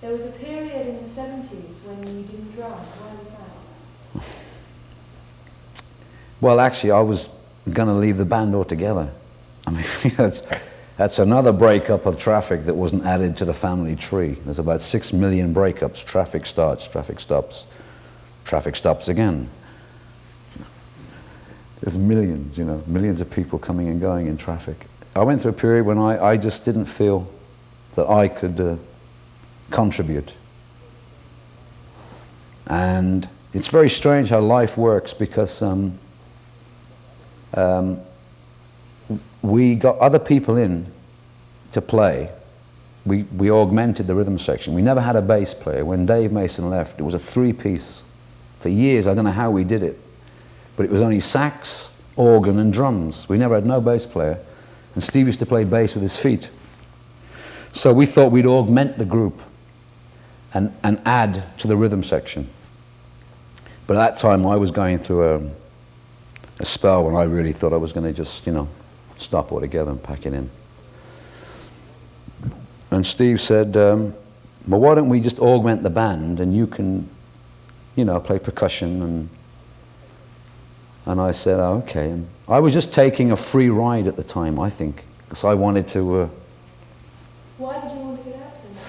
There was a period in the 70s when you didn't drive. Why was that? Well, actually, I was going to leave the band altogether. I mean, that's another breakup of traffic that wasn't added to the family tree. There's about 6 million breakups. Traffic starts, traffic stops again. There's millions, you know, millions of people coming and going in traffic. I went through a period when I just didn't feel that I could contribute. And it's very strange how life works, because we got other people in to play. We augmented the rhythm section. We never had a bass player. When Dave Mason left, it was a 3-piece. For years, I don't know how we did it, but it was only sax, organ, and drums. We never had no bass player. And Steve used to play bass with his feet. So we thought we'd augment the group and add to the rhythm section. But at that time, I was going through a spell when I really thought I was going to just, you know, stop altogether and pack it in. And Steve said, well, why don't we just augment the band and you can, you know, play percussion. And I said, oh, okay. And I was just taking a free ride at the time, I think, because I wanted to... Why did you want to get out so much?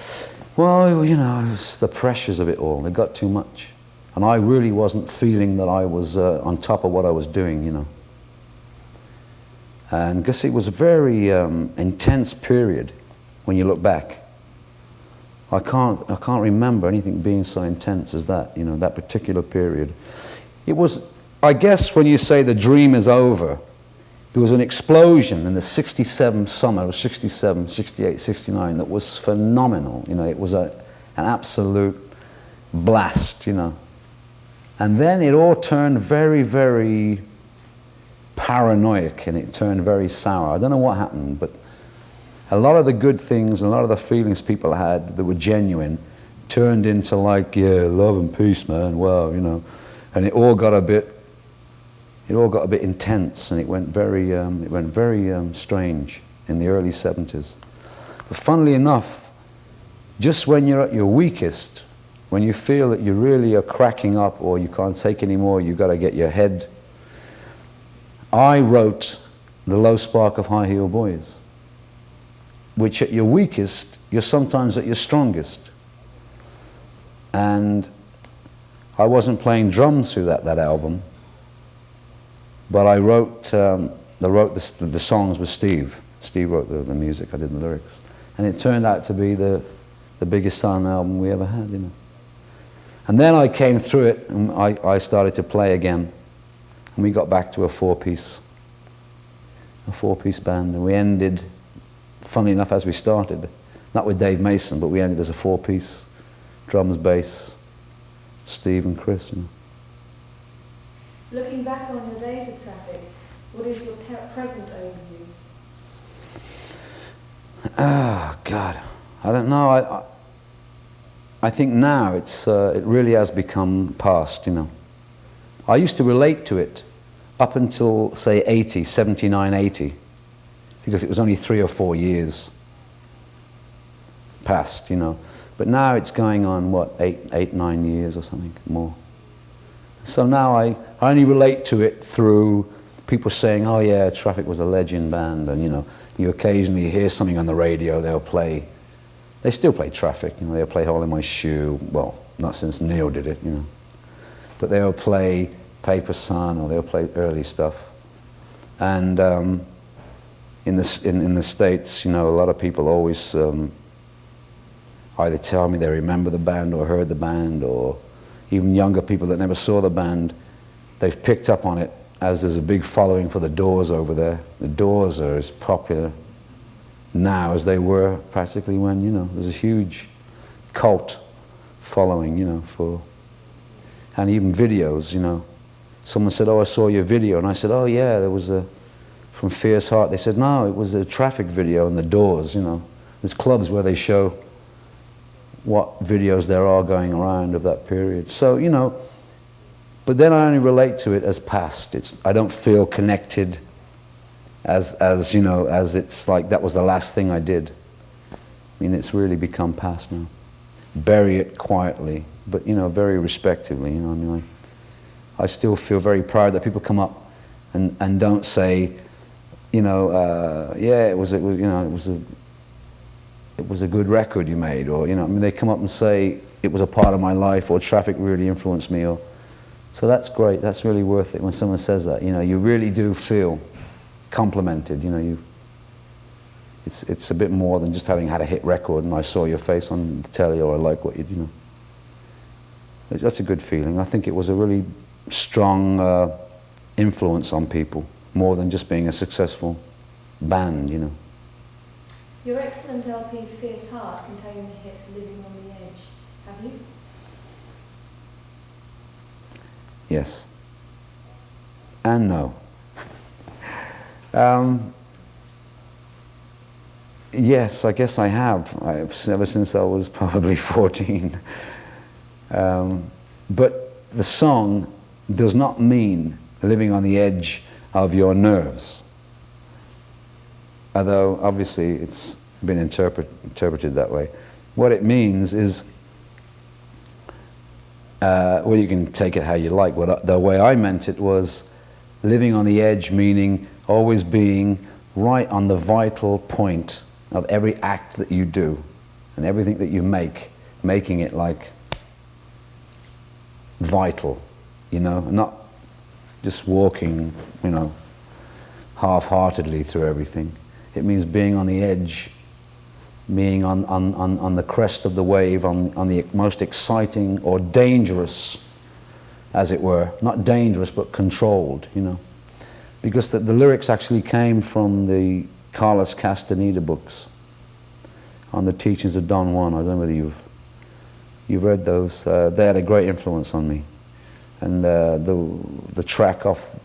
Well, you know, it was the pressures of it all. It got too much. And I really wasn't feeling that I was on top of what I was doing, you know. And because it was a very intense period when you look back. I can't remember anything being so intense as that, you know, that particular period. It was, I guess when you say the dream is over, there was an explosion in the 67 summer, it was 67, 68, 69, that was phenomenal, you know. It was an absolute blast, you know. And then it all turned very, very paranoid, and it turned very sour. I don't know what happened, but a lot of the good things and a lot of the feelings people had that were genuine turned into like, yeah, love and peace, man, wow, you know. And it all got a bit intense, and it went very strange in the early 70s. But funnily enough, just when you're at your weakest, when you feel that you really are cracking up or you can't take any more, you've got to get your head. I wrote The Low Spark of High Heel Boys, which at your weakest, you're sometimes at your strongest. And I wasn't playing drums through that album, but I wrote the songs with Steve. Steve wrote the music, I did the lyrics. And it turned out to be the biggest silent album we ever had, you know. And then I came through it, and I started to play again, and we got back to a four-piece band, and we ended, funnily enough, as we started, not with Dave Mason, but we ended as a four-piece, drums, bass, Steve and Chris, you know. Looking back on your days with Traffic, what is your present overview? Oh, God, I don't know. I think now it really has become past, you know. I used to relate to it up until, say, 79, 80, because it was only 3 or 4 years past, you know. But now it's going on, what, 8, 9 years or something more. So now I only relate to it through people saying, oh yeah, Traffic was a legend band, and you know, you occasionally hear something on the radio, they still play Traffic, you know, they'll play Hole in My Shoe, well, not since Neil did it, you know. But they'll play Paper Sun, or they'll play early stuff. And in the States, you know, a lot of people always either tell me they remember the band or heard the band, or even younger people that never saw the band, they've picked up on it, as there's a big following for the Doors over there. The Doors are as popular now as they were practically when, you know, there's a huge cult following, you know, for, and even videos, you know. Someone said, oh, I saw your video, and I said, oh yeah, there was from Fierce Heart. They said, no, it was a Traffic video and the Doors, you know. There's clubs where they show what videos there are going around of that period. So, you know, but then I only relate to it as past. I don't feel connected as you know, as it's like that was the last thing I did. I mean, it's really become past now. bury it quietly, but very respectively. I mean, I still feel very proud that people come up and don't say, yeah, it was a good record you made, or I mean, they come up and say it was a part of my life, or traffic really influenced me, or so that's great. That's really worth it when someone says that. You really do feel complimented. It's a bit more than just having had a hit record and I saw your face on the telly, or I like what you. That's a good feeling. I think it was a really strong influence on people, more than just being a successful band. Your excellent LP Fierce Heart contained the hit Living on the Edge. Have you? Yes. And no. Yes, I guess I have. Ever since I was probably 14. But the song does not mean living on the edge of your nerves. Although, obviously, it's been interpreted that way. What it means is, well, you can take it how you like. The way I meant it was living on the edge, meaning always being right on the vital point of every act that you do and everything that you making it like vital, not just walking, half-heartedly through everything. It means being on the edge, being on the crest of the wave, on the most exciting or dangerous, as it were. Not dangerous, but controlled, Because the lyrics actually came from the Carlos Castaneda books on the teachings of Don Juan. I don't know whether you've read those. They had a great influence on me. And the track off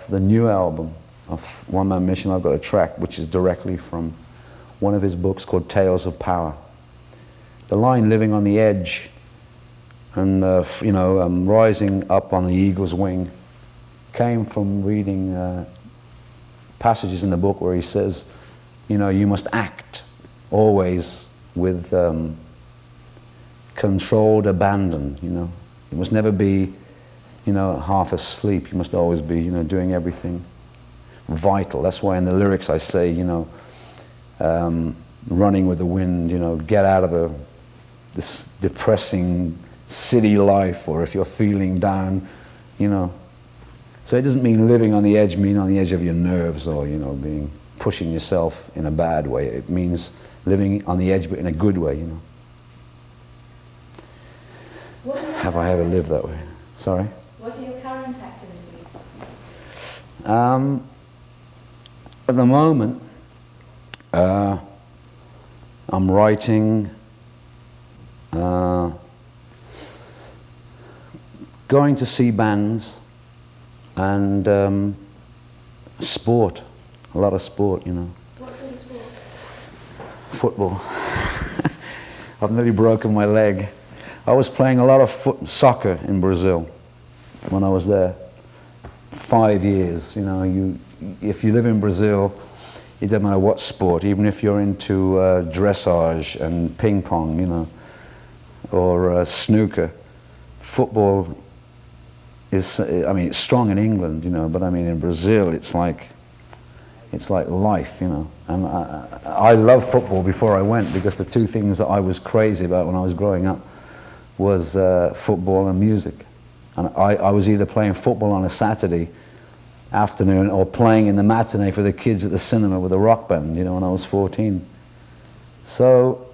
the new album of One Man Mission, I've got a track which is directly from one of his books called Tales of Power. The line "living on the edge" and rising up on the eagle's wing came from reading passages in the book where he says, you must act always with controlled abandon. You must never be half asleep. You must always be doing everything vital. That's why in the lyrics I say running with the wind, get out of this depressing city life, or if you're feeling down, So it doesn't mean living on the edge, mean on the edge of your nerves, or pushing yourself in a bad way. It means living on the edge, but in a good way. Have I ever lived that way? Sorry? What are your current activities? At the moment, I'm writing, going to see bands, and sport, a lot of sport, What sort of sport? Football. I've nearly broken my leg. I was playing a lot of soccer in Brazil when I was there. 5 years, if you live in Brazil, it doesn't matter what sport, even if you're into dressage and ping pong, or snooker, football is, it's strong in England, but in Brazil it's like life, And I loved football before I went, because the two things that I was crazy about when I was growing up was football and music. And I was either playing football on a Saturday afternoon or playing in the matinee for the kids at the cinema with a rock band, when I was 14. So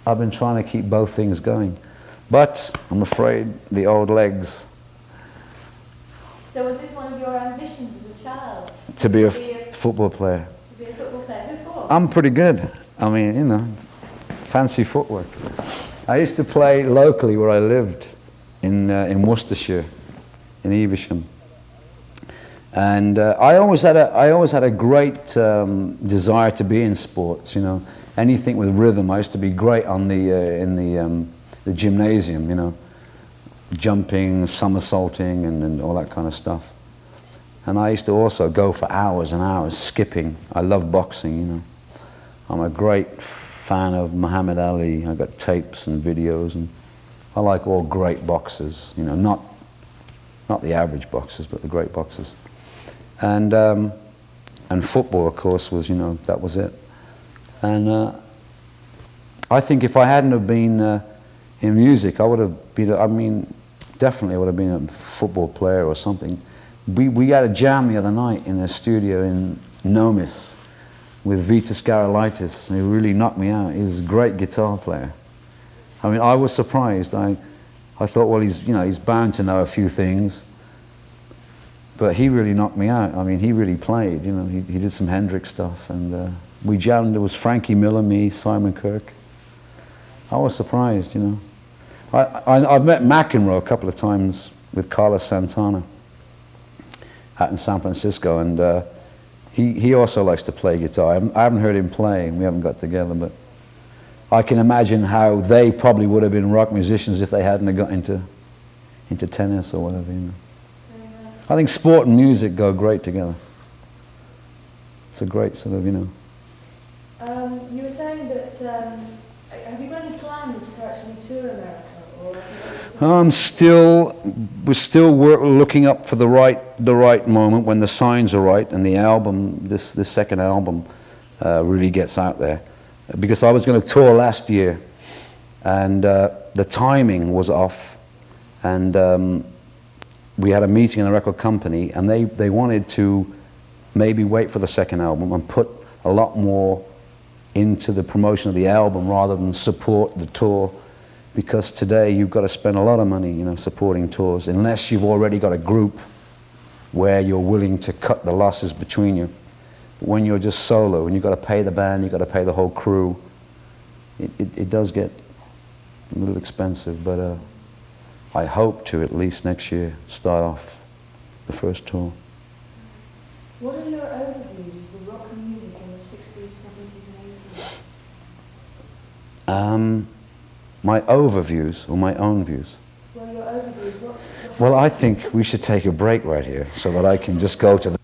I've been trying to keep both things going. But I'm afraid the old legs. So was this one of your ambitions as a child? To be a football player. To be a football player? Who for? I'm pretty good. Fancy footwork. I used to play locally where I lived in Worcestershire, in Evesham. And I always had a great desire to be in sports. Anything with rhythm. I used to be great on in the gymnasium. Jumping, somersaulting, and all that kind of stuff. And I used to also go for hours and hours skipping. I love boxing. I'm a great fan of Muhammad Ali. I got tapes and videos, and I like all great boxers. You know, not the average boxers, but the great boxers. And football, of course, was, you know, that was it. And I think if I hadn't have been in music, I would have been, I mean, definitely I would have been a football player or something. We had a jam the other night in a studio in Nomis with Vitas Garolaitis, and he really knocked me out. He's a great guitar player. I mean, I was surprised. I thought, well, he's bound to know a few things, but he really knocked me out. I mean, he really played. You know, he did some Hendrix stuff, and we jammed. There was Frankie Miller, me, Simon Kirke. I was surprised, you know. I've met McEnroe a couple of times with Carlos Santana out in San Francisco, and he also likes to play guitar. I haven't heard him play, and we haven't got together, but I can imagine how they probably would have been rock musicians if they hadn't got into tennis or whatever, you know. I think sport and music go great together. It's a great sort of, you know. You were saying that, have you got any plans to actually tour America? Or we're still looking up for the right moment when the signs are right and the album, this second album, really gets out there. Because I was going to tour last year, and the timing was off, and we had a meeting in the record company, and they wanted to maybe wait for the second album and put a lot more into the promotion of the album rather than support the tour, because today you've got to spend a lot of money, you know, supporting tours, unless you've already got a group where you're willing to cut the losses between you. But when you're just solo and you've got to pay the band, you've got to pay the whole crew, it does get a little expensive, but I hope to at least next year start off the first tour. What are your overviews of the rock music in the 60s, 70s and 80s? My overviews or my own views? Well, your overviews, what Well, I think we should take a break right here so that I can just go to the